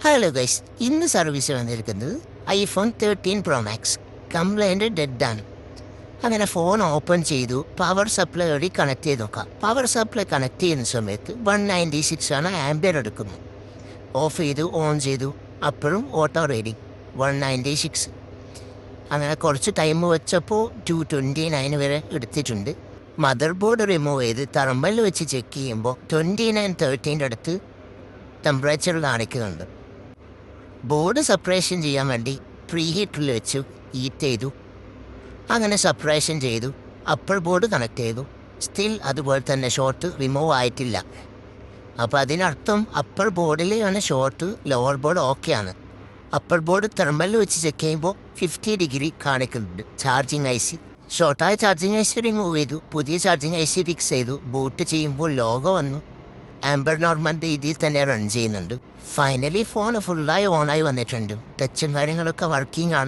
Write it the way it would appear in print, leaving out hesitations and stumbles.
Hello guys, ഇന്ന് service വന്നിരിക്കുന്നത് iPhone 13 Pro Max. Complaint ഡെഡാണ്. അങ്ങനെ ഫോൺ ഓപ്പൺ ചെയ്തു, പവർ സപ്ലൈ വഴി കണക്ട് ചെയ്ത് നോക്കാം. പവർ സപ്ലൈ കണക്ട് ചെയ്യുന്ന സമയത്ത് 196 ആണ് ആംബിയർ എടുക്കുന്നത്. ഓഫ് ചെയ്തു, ഓൺ ചെയ്തു, അപ്പോഴും ഓട്ടോ റീഡിങ് 196. അങ്ങനെ കുറച്ച് ടൈം വെച്ചപ്പോൾ 229 വരെ എടുത്തിട്ടുണ്ട്. മദർ ബോർഡ് റിമൂവ് ചെയ്ത് തെർമൽ വെച്ച് ചെക്ക് ചെയ്യുമ്പോൾ 2913 അടുത്ത് ടെമ്പറേച്ചർ കാണിക്കുന്നുണ്ട്. ബോർഡ് സെപ്പറേഷൻ ചെയ്യാൻ വേണ്ടി പ്രീ ഹീറ്ററിൽ വെച്ചു ഹീറ്റ് ചെയ്തു. അങ്ങനെ സെപ്പറേഷൻ ചെയ്തു, അപ്പർ ബോർഡ് കണക്ട് ചെയ്തു. സ്റ്റിൽ അതുപോലെ തന്നെ ഷോർട്ട് റിമൂവ് ആയിട്ടില്ല. അപ്പോൾ അതിനർത്ഥം അപ്പർ ബോർഡിലാണ് ഷോർട്ട്, ലോവർ ബോർഡ് ഓക്കെയാണ്. അപ്പർ ബോർഡ് തെർമൽ വെച്ച് ചെക്ക് ചെയ്യുമ്പോൾ 50 ഡിഗ്രി കാണിക്കുന്നുണ്ട്. ചാർജിങ് IC ഷോർട്ടായ ചാർജിങ് IC റിമൂവ് ചെയ്തു, പുതിയ ചാർജിങ് IC ഫിക്സ് ചെയ്തു. ബൂട്ട് ചെയ്യുമ്പോൾ ലോഗോ വന്നു. ആംബർ നോർമൽ രീതിയിൽ തന്നെ റൺ ചെയ്യുന്നുണ്ട്. ഫൈനലി ഫോൺ ഫുള്ളായി ഓണായി വന്നിട്ടുണ്ട്. ടച്ചും കാര്യങ്ങളൊക്കെ വർക്കിംഗ് ആണ്.